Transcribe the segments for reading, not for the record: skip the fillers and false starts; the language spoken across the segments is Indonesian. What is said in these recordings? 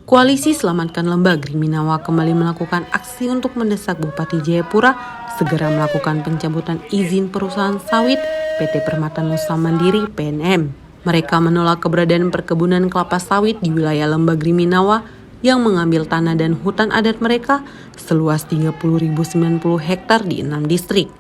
Koalisi Selamatkan Lembah Griminawa kembali melakukan aksi untuk mendesak Bupati Jayapura segera melakukan pencabutan izin perusahaan sawit PT Permata Nusa Mandiri (PNM). Mereka menolak keberadaan perkebunan kelapa sawit di wilayah Lembah Griminawa yang mengambil tanah dan hutan adat mereka seluas 30.090 hektar di 6 distrik.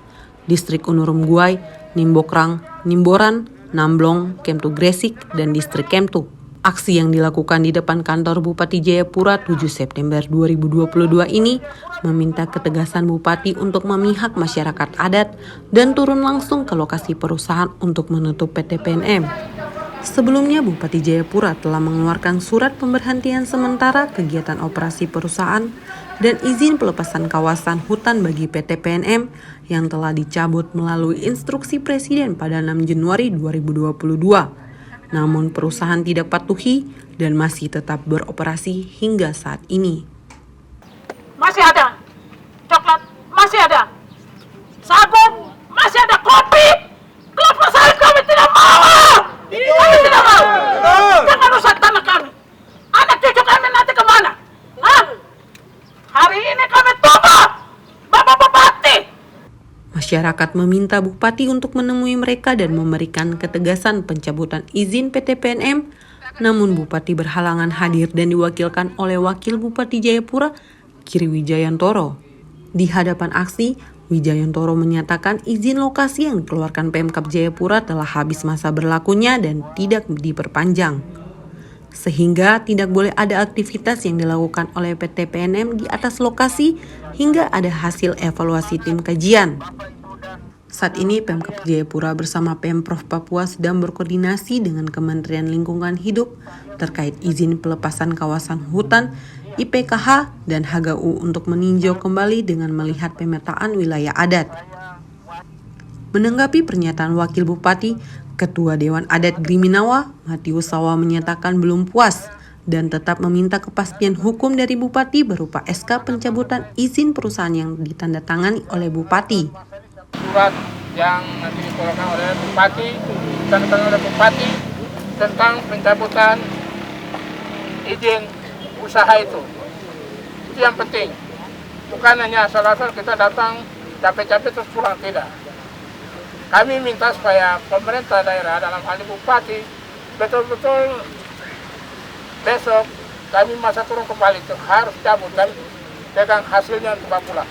Distrik Unurum Guai, Nimbokrang, Nimboran, Namblong, Kemtu Gresik, dan Distrik Kemtu. Aksi yang dilakukan di depan kantor Bupati Jayapura 7 September 2022 ini meminta ketegasan Bupati untuk memihak masyarakat adat dan turun langsung ke lokasi perusahaan untuk menutup PT PNM. Sebelumnya Bupati Jayapura telah mengeluarkan surat pemberhentian sementara kegiatan operasi perusahaan dan izin pelepasan kawasan hutan bagi PT PNM yang telah dicabut melalui instruksi Presiden pada 6 Januari 2022. Namun perusahaan tidak patuhi dan masih tetap beroperasi hingga saat ini. Masih ada coklat, masih ada sabun, masih ada kopi. Kelapa sawit kami tidak mau. Kami tidak mau. Jangan rusak tanah kami. Anak cucu kami nanti kemana? Hah? Hari ini kami tunggu Bapak Bupati. Masyarakat meminta Bupati untuk menemui mereka dan memberikan ketegasan pencabutan izin PT PNM. Namun Bupati berhalangan hadir dan diwakilkan oleh Wakil Bupati Jayapura, Kiri Wijayantoro. Di hadapan aksi, Wijayantoro menyatakan izin lokasi yang dikeluarkan Pemkab Jayapura telah habis masa berlakunya dan tidak diperpanjang. Sehingga tidak boleh ada aktivitas yang dilakukan oleh PT PNM di atas lokasi hingga ada hasil evaluasi tim kajian. Saat ini Pemkab Jayapura bersama Pemprov Papua sedang berkoordinasi dengan Kementerian Lingkungan Hidup terkait izin pelepasan kawasan hutan, IPKH, dan HGU untuk meninjau kembali dengan melihat pemetaan wilayah adat. Menanggapi pernyataan Wakil Bupati, Ketua Dewan Adat Griminawa, Matius Sawa menyatakan belum puas dan tetap meminta kepastian hukum dari Bupati berupa SK pencabutan izin perusahaan yang ditandatangani oleh Bupati. Surat yang nanti dikeluarkan oleh Bupati, ditandatangani oleh Bupati tentang pencabutan izin usaha itu yang penting. Bukan hanya asal-asal kita datang capek-capek terus pulang, tidak. Kami minta supaya pemerintah daerah dalam hal ini Bupati betul-betul besok kami masa turun kembali itu harus cabut dan pegang hasilnya untuk pulang.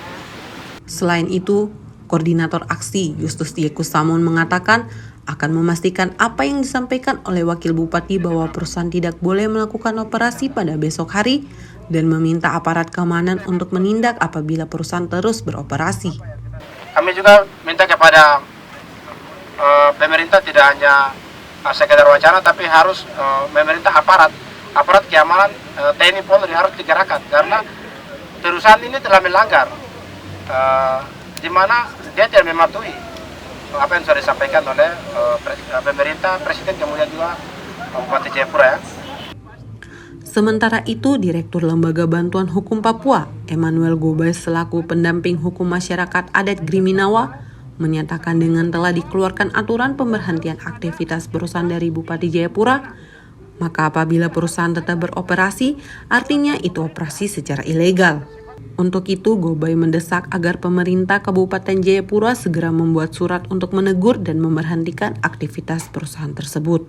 Selain itu, Koordinator Aksi Justus Yekus Samon mengatakan akan memastikan apa yang disampaikan oleh Wakil Bupati bahwa perusahaan tidak boleh melakukan operasi pada besok hari dan meminta aparat keamanan untuk menindak apabila perusahaan terus beroperasi. Kami juga minta kepada pemerintah tidak hanya sekedar wacana tapi harus memerintah aparat keamanan TNI Polri harus digerakkan karena perusahaan ini telah melanggar di mana dia tidak mematuhi apa yang sudah disampaikan oleh pemerintah, Presiden, kemudian juga Bupati Jayapura ya. Sementara itu, Direktur Lembaga Bantuan Hukum Papua, Emmanuel Gobais selaku pendamping hukum masyarakat adat Griminawa, menyatakan dengan telah dikeluarkan aturan pemberhentian aktivitas perusahaan dari Bupati Jayapura, maka apabila perusahaan tetap beroperasi, artinya itu operasi secara ilegal. Untuk itu, Gobais mendesak agar pemerintah Kabupaten Jayapura segera membuat surat untuk menegur dan memberhentikan aktivitas perusahaan tersebut.